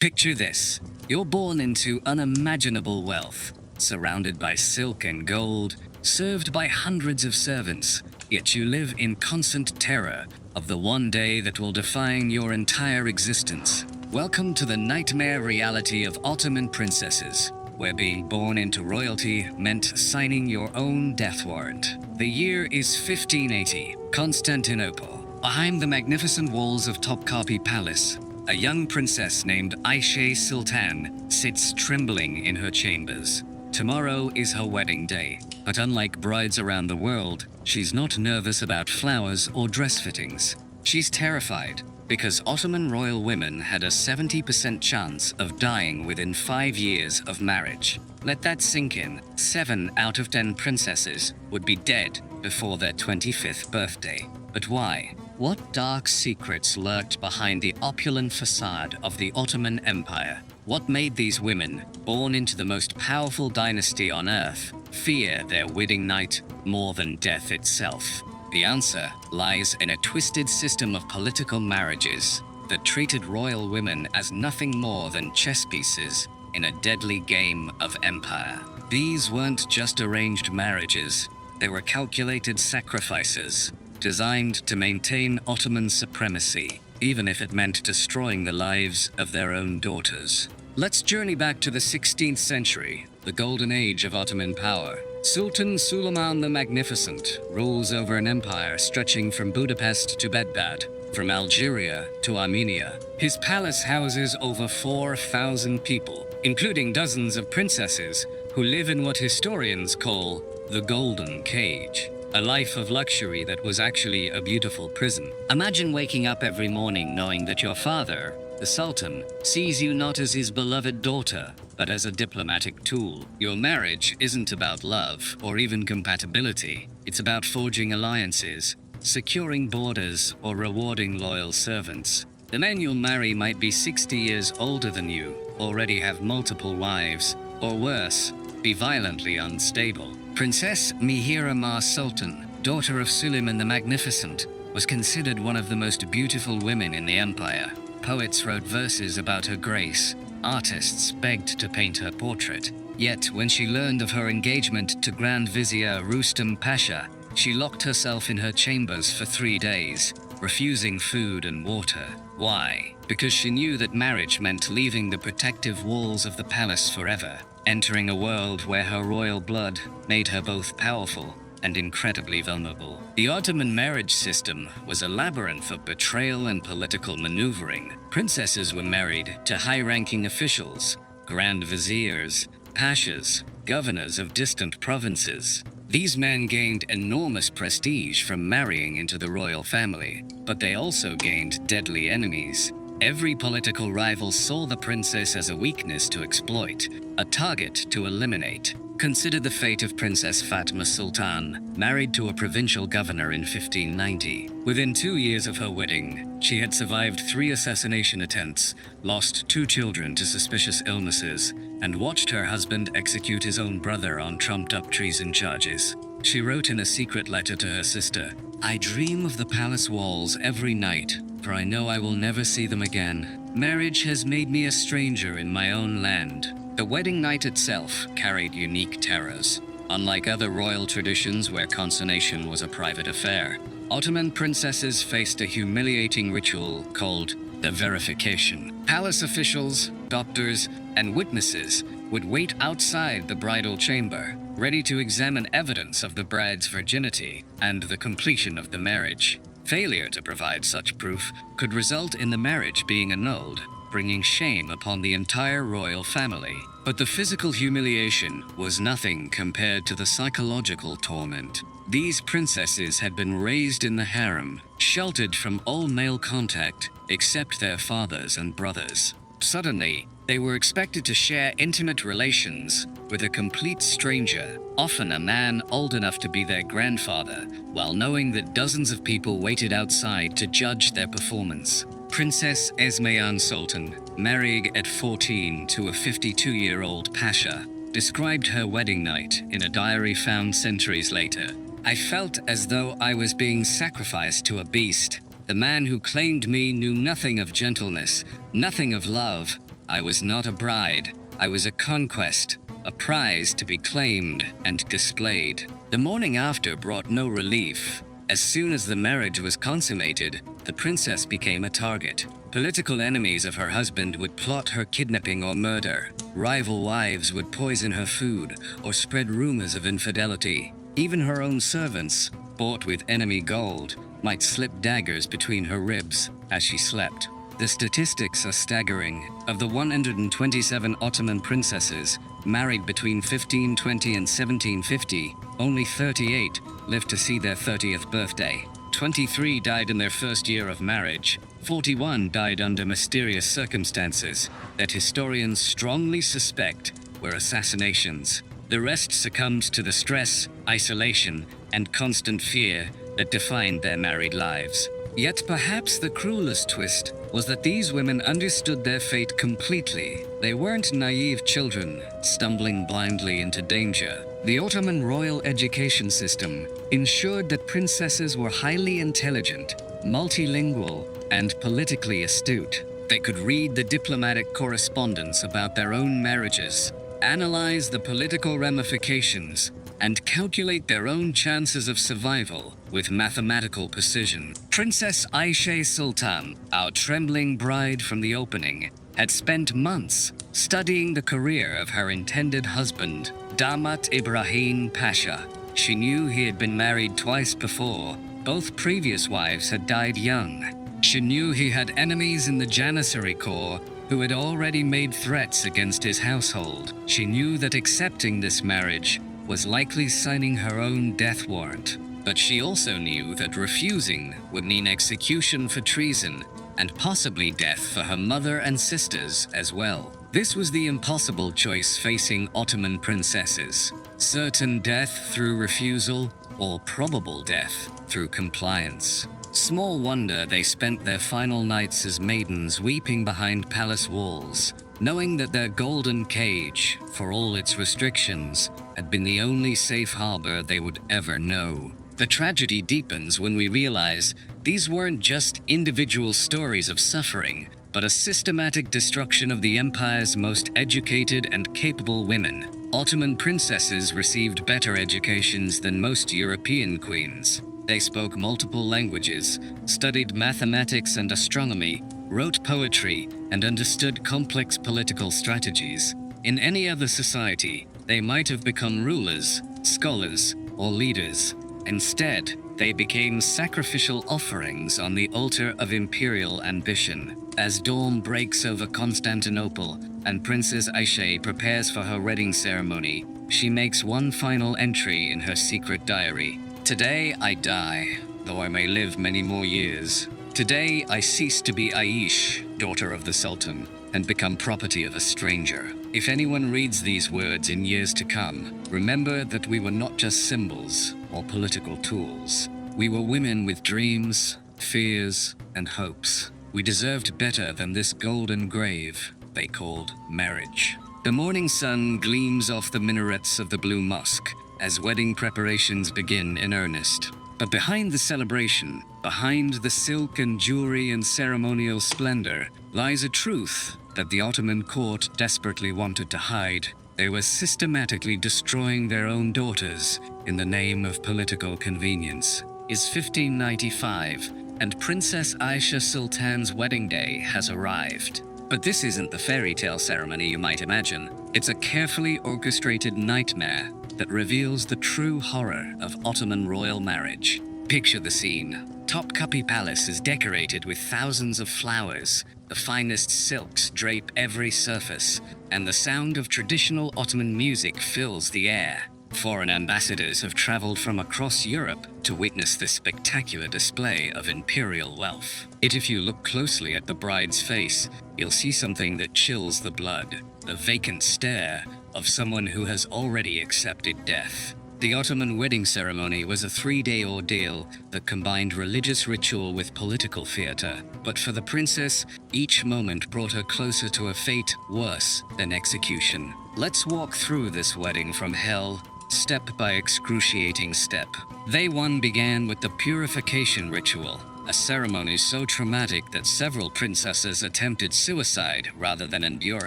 Picture this. You're born into unimaginable wealth, surrounded by silk and gold, served by hundreds of servants, yet you live in constant terror of the one day that will define your entire existence. Welcome to the nightmare reality of Ottoman princesses, where being born into royalty meant signing your own death warrant. The year is 1580, Constantinople. Behind the magnificent walls of Topkapi Palace, a young princess named Ayşe Sultan sits trembling in her chambers. Tomorrow is her wedding day, but unlike brides around the world, she's not nervous about flowers or dress fittings. She's terrified because Ottoman royal women had a 70% chance of dying within 5 years of marriage. Let that sink in. 7 out of 10 princesses would be dead before their 25th birthday. But why? What dark secrets lurked behind the opulent facade of the Ottoman Empire? What made these women, born into the most powerful dynasty on earth, fear their wedding night more than death itself? The answer lies in a twisted system of political marriages that treated royal women as nothing more than chess pieces in a deadly game of empire. These weren't just arranged marriages, they were calculated sacrifices, designed to maintain Ottoman supremacy, even if it meant destroying the lives of their own daughters. Let's journey back to the 16th century, the golden age of Ottoman power. Sultan Suleiman the Magnificent rules over an empire stretching from Budapest to Baghdad, from Algeria to Armenia. His palace houses over 4,000 people, including dozens of princesses who live in what historians call the Golden Cage. A life of luxury that was actually a beautiful prison. Imagine waking up every morning knowing that your father, the Sultan, sees you not as his beloved daughter, but as a diplomatic tool. Your marriage isn't about love or even compatibility. It's about forging alliances, securing borders, or rewarding loyal servants. The men you'll marry might be 60 years older than you, already have multiple wives, or worse, be violently unstable. Princess Mihrimah Sultan, daughter of Suleiman the Magnificent, was considered one of the most beautiful women in the empire. Poets wrote verses about her grace. Artists begged to paint her portrait. Yet, when she learned of her engagement to Grand Vizier Rustam Pasha, she locked herself in her chambers for 3 days, refusing food and water. Why? Because she knew that marriage meant leaving the protective walls of the palace forever, entering a world where her royal blood made her both powerful and incredibly vulnerable. The Ottoman marriage system was a labyrinth of betrayal and political maneuvering. Princesses were married to high-ranking officials, grand viziers, pashas, governors of distant provinces. These men gained enormous prestige from marrying into the royal family, but they also gained deadly enemies. Every political rival saw the princess as a weakness to exploit, a target to eliminate. Consider the fate of Princess Fatma Sultan, married to a provincial governor in 1590. Within 2 years of her wedding, she had survived 3 assassination attempts, lost 2 children to suspicious illnesses, and watched her husband execute his own brother on trumped-up treason charges. She wrote in a secret letter to her sister, "I dream of the palace walls every night, for I know I will never see them again. Marriage has made me a stranger in my own land." The wedding night itself carried unique terrors. Unlike other royal traditions where consummation was a private affair, Ottoman princesses faced a humiliating ritual called the verification. Palace officials, doctors, and witnesses would wait outside the bridal chamber, ready to examine evidence of the bride's virginity and the completion of the marriage. Failure to provide such proof could result in the marriage being annulled, bringing shame upon the entire royal family. But the physical humiliation was nothing compared to the psychological torment. These princesses had been raised in the harem, sheltered from all male contact except their fathers and brothers. Suddenly, they were expected to share intimate relations with a complete stranger, often a man old enough to be their grandfather, while knowing that dozens of people waited outside to judge their performance. Princess Esmahan Sultan, married at 14 to a 52-year-old pasha, described her wedding night in a diary found centuries later. "I felt as though I was being sacrificed to a beast. The man who claimed me knew nothing of gentleness, nothing of love, I was not a bride. I was a conquest, a prize to be claimed and displayed. The morning after brought no relief. As soon as the marriage was consummated, the princess became a target. Political enemies of her husband would plot her kidnapping or murder. Rival wives would poison her food or spread rumors of infidelity. Even her own servants, bought with enemy gold, might slip daggers between her ribs as she slept. The statistics are staggering. Of the 127 Ottoman princesses married between 1520 and 1750, only 38 lived to see their 30th birthday. 23 died in their first year of marriage. 41 died under mysterious circumstances that historians strongly suspect were assassinations. The rest succumbed to the stress, isolation, and constant fear that defined their married lives. Yet perhaps the cruelest twist was that these women understood their fate completely. They weren't naive children, stumbling blindly into danger. The Ottoman royal education system ensured that princesses were highly intelligent, multilingual, and politically astute. They could read the diplomatic correspondence about their own marriages, analyze the political ramifications, and calculate their own chances of survival with mathematical precision. Princess Ayşe Sultan, our trembling bride from the opening, had spent months studying the career of her intended husband, Damat Ibrahim Pasha. She knew he had been married twice before. Both previous wives had died young. She knew he had enemies in the Janissary Corps who had already made threats against his household. She knew that accepting this marriage was likely signing her own death warrant. But she also knew that refusing would mean execution for treason and possibly death for her mother and sisters as well. This was the impossible choice facing Ottoman princesses: certain death through refusal or probable death through compliance. Small wonder they spent their final nights as maidens weeping behind palace walls, knowing that their golden cage, for all its restrictions, had been the only safe harbor they would ever know. The tragedy deepens when we realize these weren't just individual stories of suffering, but a systematic destruction of the empire's most educated and capable women. Ottoman princesses received better educations than most European queens. They spoke multiple languages, studied mathematics and astronomy, wrote poetry, and understood complex political strategies. In any other society, they might have become rulers, scholars, or leaders. Instead, they became sacrificial offerings on the altar of imperial ambition. As dawn breaks over Constantinople and Princess Ayşe prepares for her wedding ceremony, she makes one final entry in her secret diary. Today I die, though I may live many more years. Today I cease to be Aish, daughter of the Sultan, and become property of a stranger. If anyone reads these words in years to come, remember that we were not just symbols or political tools. We were women with dreams, fears, and hopes. We deserved better than this golden grave they called marriage. The morning sun gleams off the minarets of the Blue Mosque as wedding preparations begin in earnest. But behind the celebration, behind the silk and jewelry and ceremonial splendor, lies a truth that the Ottoman court desperately wanted to hide. They were systematically destroying their own daughters in the name of political convenience. It's 1595, and Princess Ayşe Sultan's wedding day has arrived. But this isn't the fairy tale ceremony you might imagine. It's a carefully orchestrated nightmare that reveals the true horror of Ottoman royal marriage. Picture the scene. Topkapi Palace is decorated with thousands of flowers. The finest silks drape every surface, and the sound of traditional Ottoman music fills the air. Foreign ambassadors have traveled from across Europe to witness this spectacular display of imperial wealth. Yet if you look closely at the bride's face, you'll see something that chills the blood: the vacant stare of someone who has already accepted death. The Ottoman wedding ceremony was a 3-day ordeal that combined religious ritual with political theater. But for the princess, each moment brought her closer to a fate worse than execution. Let's walk through this wedding from hell, step by excruciating step. Day 1 began with the purification ritual, a ceremony so traumatic that several princesses attempted suicide rather than endure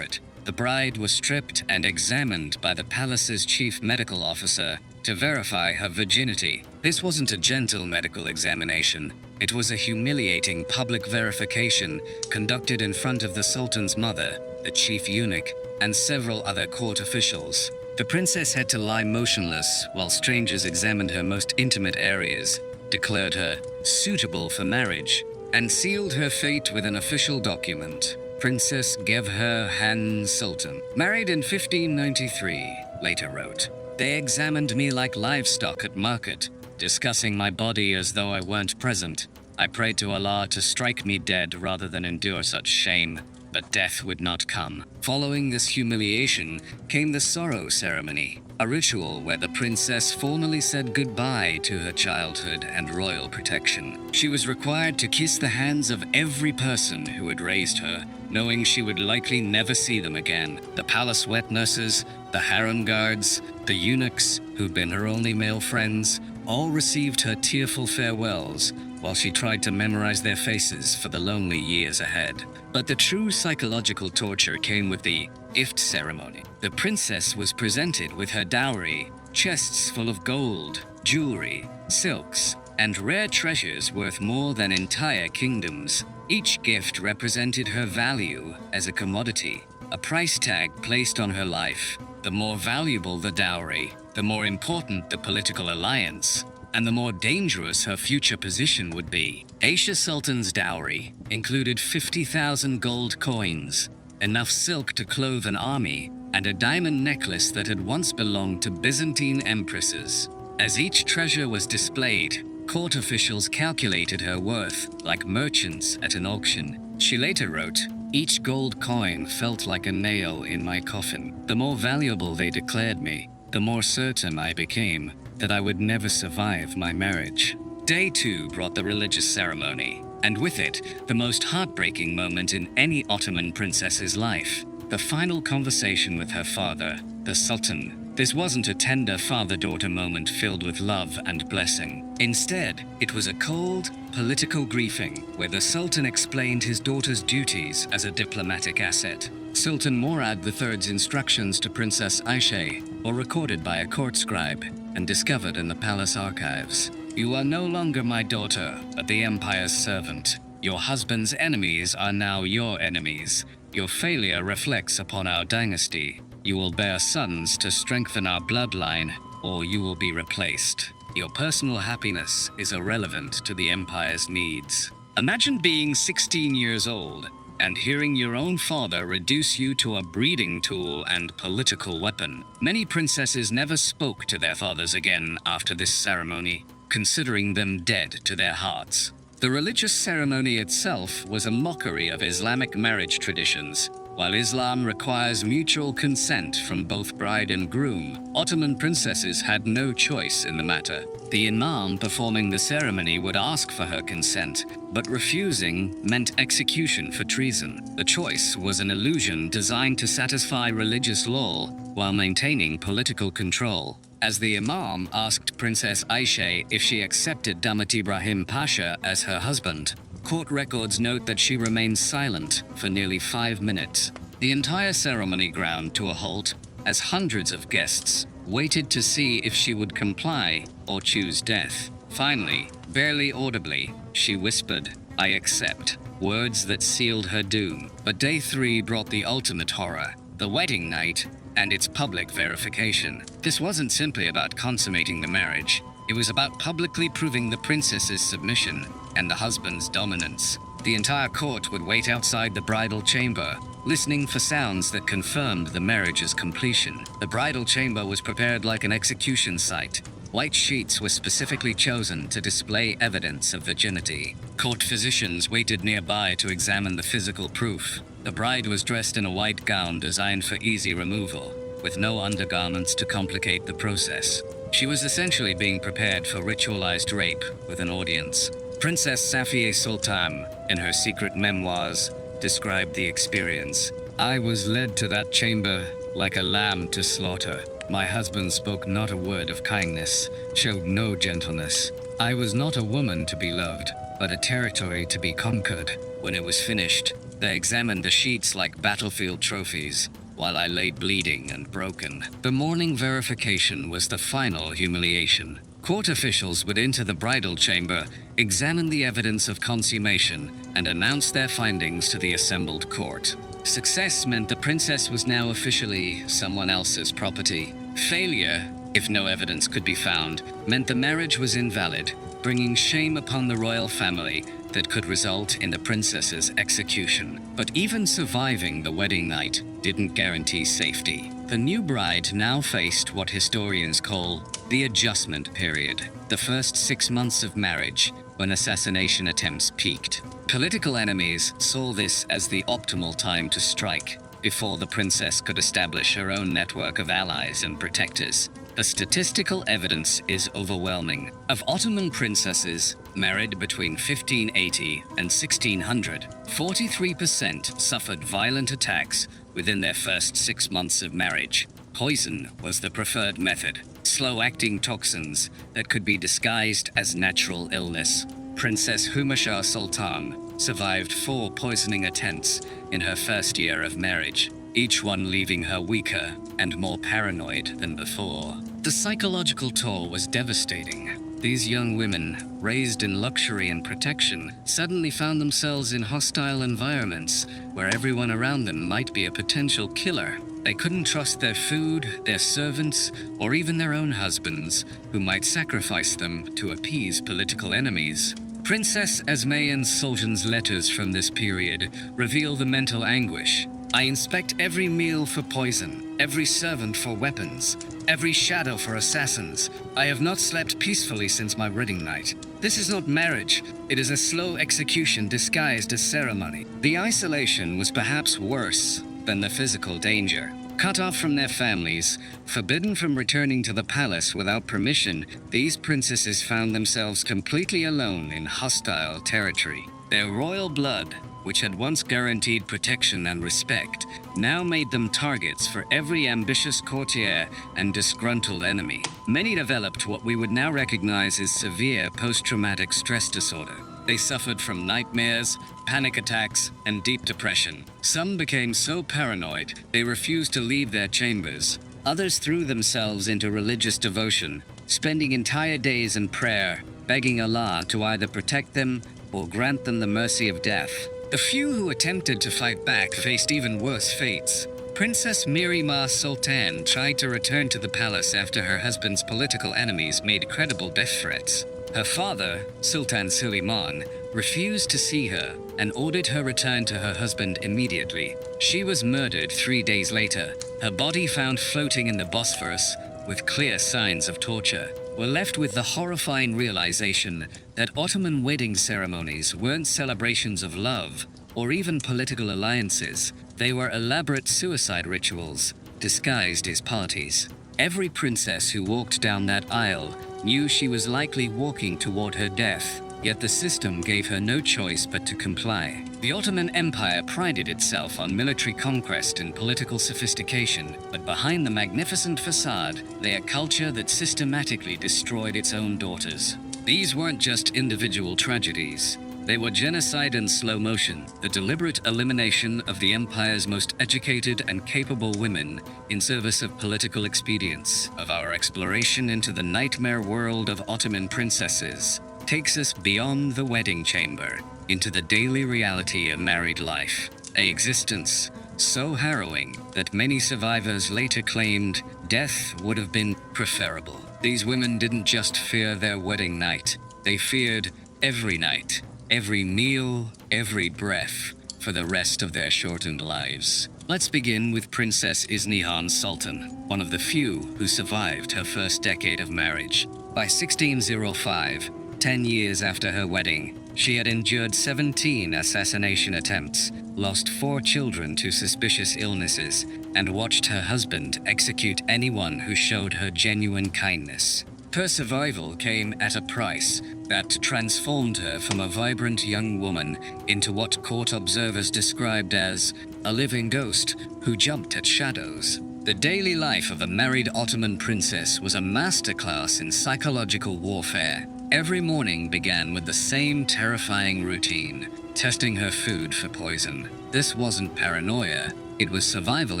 it. The bride was stripped and examined by the palace's chief medical officer to verify her virginity. This wasn't a gentle medical examination. It was a humiliating public verification conducted in front of the Sultan's mother, the chief eunuch, and several other court officials. The princess had to lie motionless while strangers examined her most intimate areas, declared her suitable for marriage, and sealed her fate with an official document. Princess Gevher Han Sultan, married in 1593, later wrote, "They examined me like livestock at market, discussing my body as though I weren't present. I prayed to Allah to strike me dead rather than endure such shame, but death would not come." Following this humiliation came the sorrow ceremony, a ritual where the princess formally said goodbye to her childhood and royal protection. She was required to kiss the hands of every person who had raised her, knowing she would likely never see them again. The palace wet nurses, the harem guards, the eunuchs, who'd been her only male friends, all received her tearful farewells while she tried to memorize their faces for the lonely years ahead. But the true psychological torture came with the ift ceremony. The princess was presented with her dowry, chests full of gold, jewelry, silks, and rare treasures worth more than entire kingdoms. Each gift represented her value as a commodity, a price tag placed on her life. The more valuable the dowry, the more important the political alliance, and the more dangerous her future position would be. Aisha Sultan's dowry included 50,000 gold coins, enough silk to clothe an army, and a diamond necklace that had once belonged to Byzantine empresses. As each treasure was displayed, court officials calculated her worth like merchants at an auction. She later wrote, "Each gold coin felt like a nail in my coffin. The more valuable they declared me, the more certain I became that I would never survive my marriage." Day 2 brought the religious ceremony, and with it, the most heartbreaking moment in any Ottoman princess's life, the final conversation with her father, the Sultan. This wasn't a tender father-daughter moment filled with love and blessing. Instead, it was a cold, political briefing where the Sultan explained his daughter's duties as a diplomatic asset. Sultan Murad III's instructions to Princess Aisha were recorded by a court scribe and discovered in the palace archives. "You are no longer my daughter, but the empire's servant. Your husband's enemies are now your enemies. Your failure reflects upon our dynasty. You will bear sons to strengthen our bloodline, or you will be replaced. Your personal happiness is irrelevant to the empire's needs." Imagine being 16 years old and hearing your own father reduce you to a breeding tool and political weapon. Many princesses never spoke to their fathers again after this ceremony, considering them dead to their hearts. The religious ceremony itself was a mockery of Islamic marriage traditions. While Islam requires mutual consent from both bride and groom, Ottoman princesses had no choice in the matter. The imam performing the ceremony would ask for her consent, but refusing meant execution for treason. The choice was an illusion designed to satisfy religious law while maintaining political control. As the imam asked Princess Aisha if she accepted Damat Ibrahim Pasha as her husband, court records note that she remained silent for nearly 5 minutes. The entire ceremony ground to a halt as hundreds of guests waited to see if she would comply or choose death. Finally, barely audibly, she whispered, "I accept," words that sealed her doom. But day 3 brought the ultimate horror, the wedding night and its public verification. This wasn't simply about consummating the marriage. It was about publicly proving the princess's submission and the husband's dominance. The entire court would wait outside the bridal chamber, listening for sounds that confirmed the marriage's completion. The bridal chamber was prepared like an execution site. White sheets were specifically chosen to display evidence of virginity. Court physicians waited nearby to examine the physical proof. The bride was dressed in a white gown designed for easy removal, with no undergarments to complicate the process. She was essentially being prepared for ritualized rape with an audience. Princess Safiye Sultan, in her secret memoirs, described the experience. "I was led to that chamber like a lamb to slaughter. My husband spoke not a word of kindness, showed no gentleness. I was not a woman to be loved. but a territory to be conquered. When it was finished, they examined the sheets like battlefield trophies, while I lay bleeding and broken. The morning verification was the final humiliation. Court officials would enter the bridal chamber, examine the evidence of consummation, and announce their findings to the assembled court. Success meant the princess was now officially someone else's property. Failure, if no evidence could be found, meant the marriage was invalid, bringing shame upon the royal family that could result in the princess's execution. But even surviving the wedding night didn't guarantee safety. The new bride now faced what historians call the adjustment period, the first 6 months of marriage, when assassination attempts peaked. Political enemies saw this as the optimal time to strike, before the princess could establish her own network of allies and protectors. The statistical evidence is overwhelming. Of Ottoman princesses married between 1580 and 1600, 43% suffered violent attacks within their first 6 months of marriage. Poison was the preferred method, slow-acting toxins that could be disguised as natural illness. Princess Humayra Sultan survived 4 poisoning attempts in her first year of marriage, each one leaving her weaker and more paranoid than before. The psychological toll was devastating. These young women, raised in luxury and protection, suddenly found themselves in hostile environments where everyone around them might be a potential killer. They couldn't trust their food, their servants, or even their own husbands, who might sacrifice them to appease political enemies. Princess Esmaeyn Sultan's letters from this period reveal the mental anguish. I inspect every meal for poison, every servant for weapons, every shadow for assassins. I have not slept peacefully since my wedding night. This is not marriage. It is a slow execution disguised as ceremony. The isolation was perhaps worse than the physical danger. Cut off from their families, forbidden from returning to the palace without permission, these princesses found themselves completely alone in hostile territory. Their royal blood, which had once guaranteed protection and respect, now made them targets for every ambitious courtier and disgruntled enemy. Many developed what we would now recognize as severe post-traumatic stress disorder. They suffered from nightmares, panic attacks, and deep depression. Some became so paranoid they refused to leave their chambers. Others threw themselves into religious devotion, spending entire days in prayer, begging Allah to either protect them or grant them the mercy of death. The few who attempted to fight back faced even worse fates. Princess Mihrimah Sultan tried to return to the palace after her husband's political enemies made credible death threats. Her father, Sultan Suleiman, refused to see her and ordered her return to her husband immediately. She was murdered 3 days later, her body found floating in the Bosphorus with clear signs of torture. We're left with the horrifying realization that Ottoman wedding ceremonies weren't celebrations of love or even political alliances. They were elaborate suicide rituals disguised as parties. Every princess who walked down that aisle knew she was likely walking toward her death, yet the system gave her no choice but to comply. The Ottoman Empire prided itself on military conquest and political sophistication, but behind the magnificent facade lay a culture that systematically destroyed its own daughters. These weren't just individual tragedies. They were genocide in slow motion, the deliberate elimination of the empire's most educated and capable women in service of political expedience. Of our exploration into the nightmare world of Ottoman princesses takes us beyond the wedding chamber, into the daily reality of married life, an existence so harrowing that many survivors later claimed death would have been preferable. These women didn't just fear their wedding night, they feared every night, every meal, every breath, for the rest of their shortened lives. Let's begin with Princess Isnihan Sultan, one of the few who survived her first decade of marriage. By 1605, 10 years after her wedding, she had endured 17 assassination attempts, lost 4 children to suspicious illnesses, and watched her husband execute anyone who showed her genuine kindness. Her survival came at a price that transformed her from a vibrant young woman into what court observers described as a living ghost who jumped at shadows. The daily life of a married Ottoman princess was a masterclass in psychological warfare. Every morning began with the same terrifying routine, testing her food for poison. This wasn't paranoia, it was survival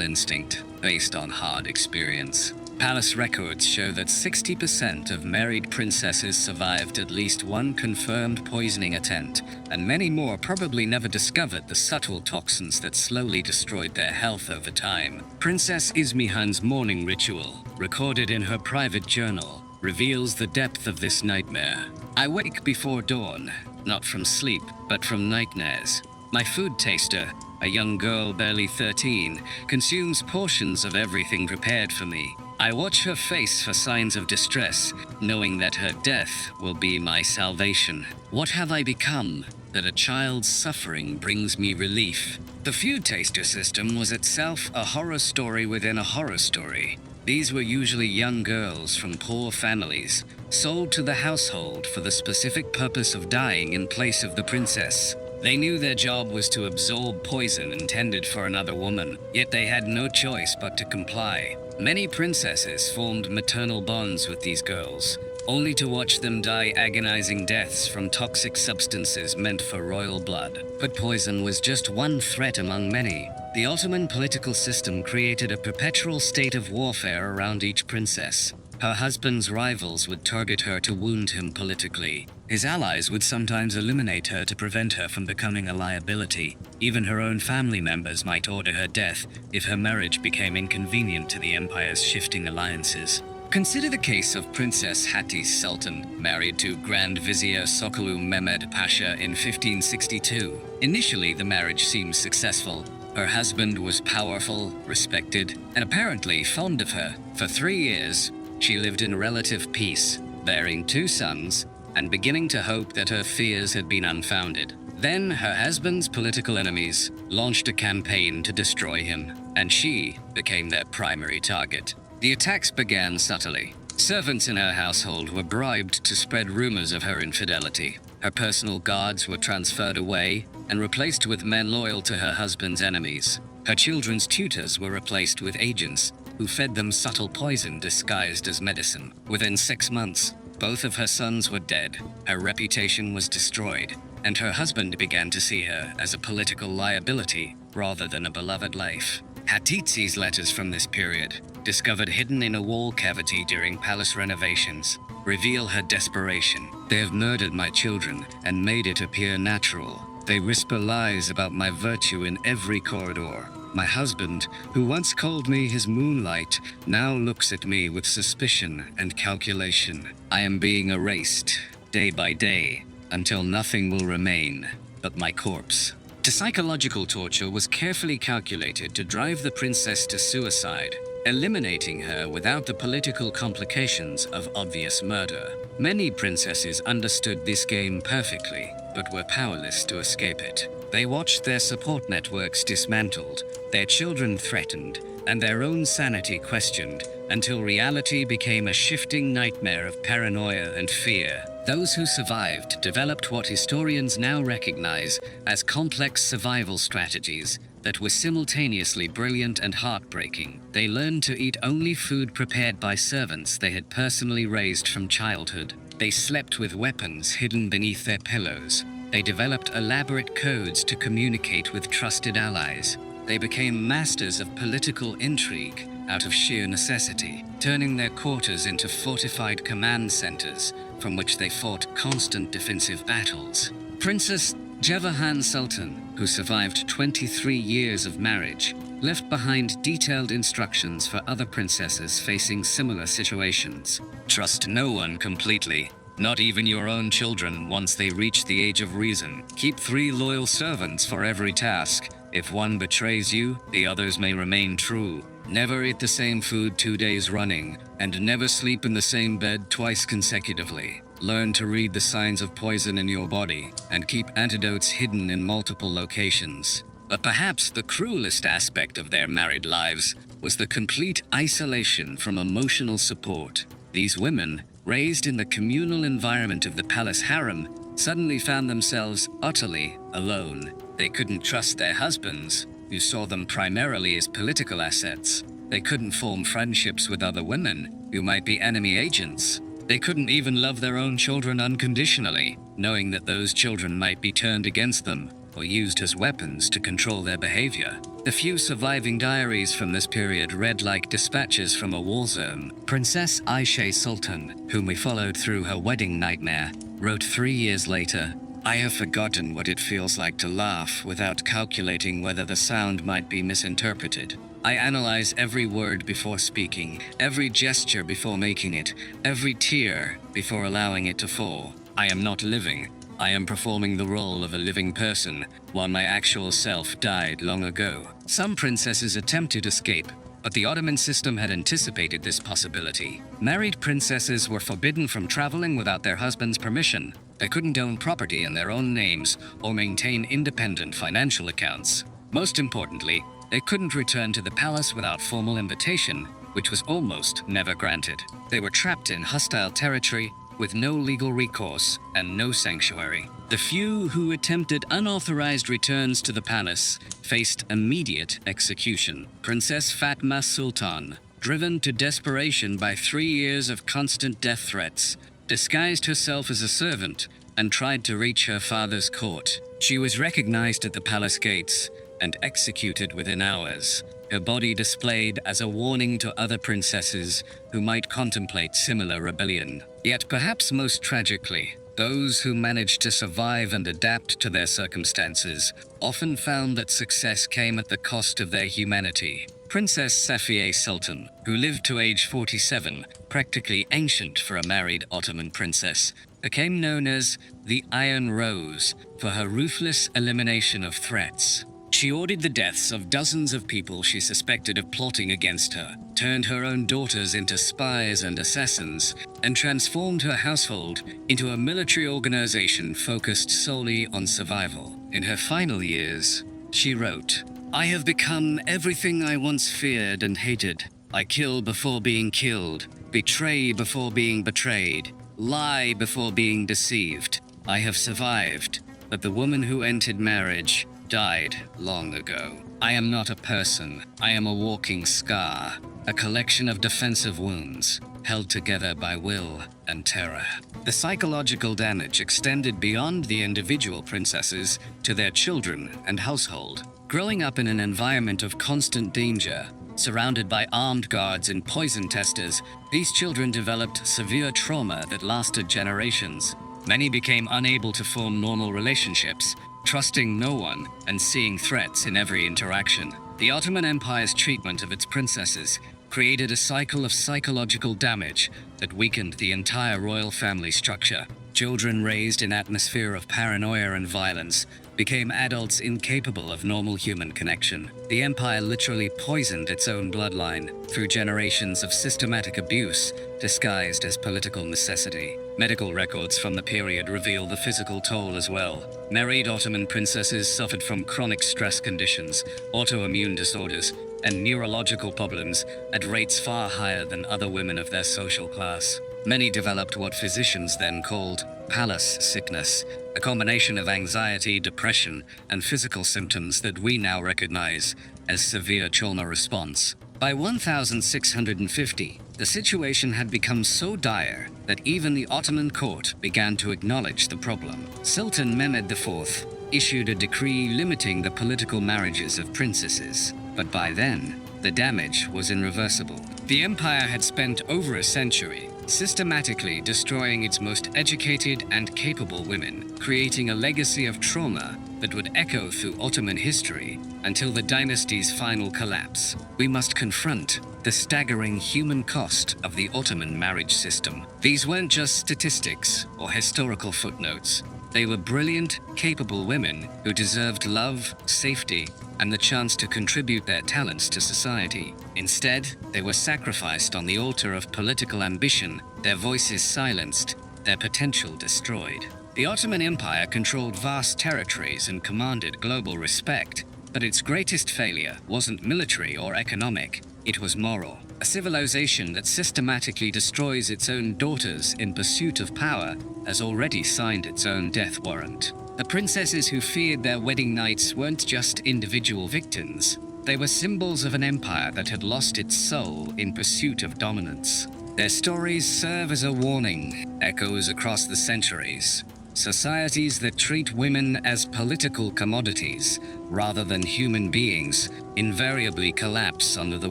instinct based on hard experience. Palace records show that 60% of married princesses survived at least one confirmed poisoning attempt, and many more probably never discovered the subtle toxins that slowly destroyed their health over time. Princess Ismihan's morning ritual, recorded in her private journal, reveals the depth of this nightmare. I wake before dawn, not from sleep, but from nightmares. My food taster, a young girl barely 13, consumes portions of everything prepared for me. I watch her face for signs of distress, knowing that her death will be my salvation. What have I become that a child's suffering brings me relief? The food taster system was itself a horror story within a horror story. These were usually young girls from poor families, sold to the household for the specific purpose of dying in place of the princess. They knew their job was to absorb poison intended for another woman, yet they had no choice but to comply. Many princesses formed maternal bonds with these girls, only to watch them die agonizing deaths from toxic substances meant for royal blood. But poison was just one threat among many. The Ottoman political system created a perpetual state of warfare around each princess. Her husband's rivals would target her to wound him politically. His allies would sometimes eliminate her to prevent her from becoming a liability. Even her own family members might order her death if her marriage became inconvenient to the empire's shifting alliances. Consider the case of Princess Hatice Sultan, married to Grand Vizier Sokolu Mehmed Pasha in 1562. Initially, the marriage seemed successful. Her husband was powerful, respected, and apparently fond of her. For 3 years, she lived in relative peace, bearing 2 sons, and beginning to hope that her fears had been unfounded. Then her husband's political enemies launched a campaign to destroy him, and she became their primary target. The attacks began subtly. Servants in her household were bribed to spread rumors of her infidelity. Her personal guards were transferred away and replaced with men loyal to her husband's enemies. Her children's tutors were replaced with agents who fed them subtle poison disguised as medicine. Within 6 months, both of her sons were dead, her reputation was destroyed, and her husband began to see her as a political liability rather than a beloved life. Hatice's letters from this period, discovered hidden in a wall cavity during palace renovations, reveal her desperation. They have murdered my children and made it appear natural. They whisper lies about my virtue in every corridor. My husband, who once called me his moonlight, now looks at me with suspicion and calculation. I am being erased, day by day, until nothing will remain but my corpse. The psychological torture was carefully calculated to drive the princess to suicide, eliminating her without the political complications of obvious murder. Many princesses understood this game perfectly, but were powerless to escape it. They watched their support networks dismantled, their children threatened, and their own sanity questioned, until reality became a shifting nightmare of paranoia and fear. Those who survived developed what historians now recognize as complex survival strategies that were simultaneously brilliant and heartbreaking. They learned to eat only food prepared by servants they had personally raised from childhood. They slept with weapons hidden beneath their pillows. They developed elaborate codes to communicate with trusted allies. They became masters of political intrigue out of sheer necessity, turning their quarters into fortified command centers from which they fought constant defensive battles. Princess Jevahan Sultan, who survived 23 years of marriage, left behind detailed instructions for other princesses facing similar situations. Trust no one completely, not even your own children once they reach the age of reason. Keep 3 loyal servants for every task. If one betrays you, the others may remain true. Never eat the same food 2 days running, and never sleep in the same bed twice consecutively. Learn to read the signs of poison in your body, and keep antidotes hidden in multiple locations. But perhaps the cruelest aspect of their married lives was the complete isolation from emotional support. These women, raised in the communal environment of the palace harem, suddenly found themselves utterly alone. They couldn't trust their husbands, who saw them primarily as political assets. They couldn't form friendships with other women, who might be enemy agents. They couldn't even love their own children unconditionally, knowing that those children might be turned against them or used as weapons to control their behavior. The few surviving diaries from this period read like dispatches from a war zone. Princess Ayşe Sultan, whom we followed through her wedding nightmare, wrote 3 years later, "I have forgotten what it feels like to laugh without calculating whether the sound might be misinterpreted. I analyze every word before speaking, every gesture before making it, every tear before allowing it to fall. I am not living. I am performing the role of a living person, while my actual self died long ago." Some princesses attempted escape, but the Ottoman system had anticipated this possibility. Married princesses were forbidden from traveling without their husband's permission. They couldn't own property in their own names or maintain independent financial accounts. Most importantly, they couldn't return to the palace without formal invitation, which was almost never granted. They were trapped in hostile territory with no legal recourse and no sanctuary. The few who attempted unauthorized returns to the palace faced immediate execution. Princess Fatma Sultan, driven to desperation by 3 years of constant death threats, disguised herself as a servant and tried to reach her father's court. She was recognized at the palace gates and executed within hours, her body displayed as a warning to other princesses who might contemplate similar rebellion. Yet perhaps most tragically, those who managed to survive and adapt to their circumstances often found that success came at the cost of their humanity. Princess Safiye Sultan, who lived to age 47, practically ancient for a married Ottoman princess, became known as the Iron Rose for her ruthless elimination of threats. She ordered the deaths of dozens of people she suspected of plotting against her, turned her own daughters into spies and assassins, and transformed her household into a military organization focused solely on survival. In her final years, she wrote, "I have become everything I once feared and hated. I kill before being killed, betray before being betrayed, lie before being deceived. I have survived, but the woman who entered marriage died long ago. I am not a person. I am a walking scar, a collection of defensive wounds, held together by will and terror." The psychological damage extended beyond the individual princesses to their children and household. Growing up in an environment of constant danger, surrounded by armed guards and poison testers, these children developed severe trauma that lasted generations. Many became unable to form normal relationships, trusting no one and seeing threats in every interaction. The Ottoman Empire's treatment of its princesses created a cycle of psychological damage that weakened the entire royal family structure. Children raised in an atmosphere of paranoia and violence became adults incapable of normal human connection. The empire literally poisoned its own bloodline through generations of systematic abuse disguised as political necessity. Medical records from the period reveal the physical toll as well. Married Ottoman princesses suffered from chronic stress conditions, autoimmune disorders, and neurological problems at rates far higher than other women of their social class. Many developed what physicians then called palace sickness, a combination of anxiety, depression, and physical symptoms that we now recognize as severe trauma response. By 1650, the situation had become so dire that even the Ottoman court began to acknowledge the problem. Sultan Mehmed IV issued a decree limiting the political marriages of princesses, but by then, the damage was irreversible. The empire had spent over a century systematically destroying its most educated and capable women, creating a legacy of trauma that would echo through Ottoman history until the dynasty's final collapse. We must confront the staggering human cost of the Ottoman marriage system. These weren't just statistics or historical footnotes. They were brilliant, capable women who deserved love, safety, and the chance to contribute their talents to society. Instead, they were sacrificed on the altar of political ambition, their voices silenced, their potential destroyed. The Ottoman Empire controlled vast territories and commanded global respect, but its greatest failure wasn't military or economic, it was moral. A civilization that systematically destroys its own daughters in pursuit of power has already signed its own death warrant. The princesses who feared their wedding nights weren't just individual victims. They were symbols of an empire that had lost its soul in pursuit of dominance. Their stories serve as a warning, echoes across the centuries. Societies that treat women as political commodities rather than human beings invariably collapse under the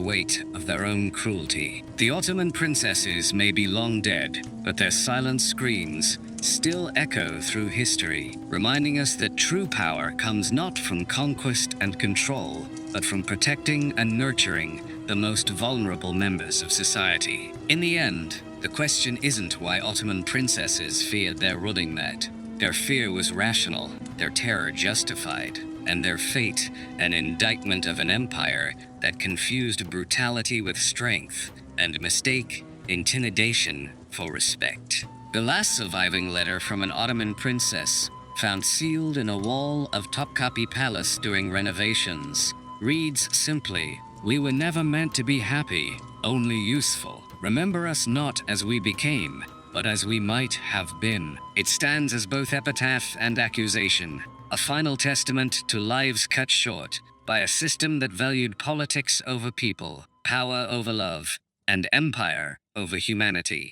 weight of their own cruelty. The Ottoman princesses may be long dead, but their silent screams still echo through history, reminding us that true power comes not from conquest and control, but from protecting and nurturing the most vulnerable members of society. In the end, the question isn't why Ottoman princesses feared their running mate. Their fear was rational, their terror justified, and their fate an indictment of an empire that confused brutality with strength and mistake intimidation for respect. The last surviving letter from an Ottoman princess, found sealed in a wall of Topkapi Palace during renovations, reads simply, "We were never meant to be happy, only useful. Remember us not as we became, but as we might have been." It stands as both epitaph and accusation, a final testament to lives cut short by a system that valued politics over people, power over love, and empire over humanity.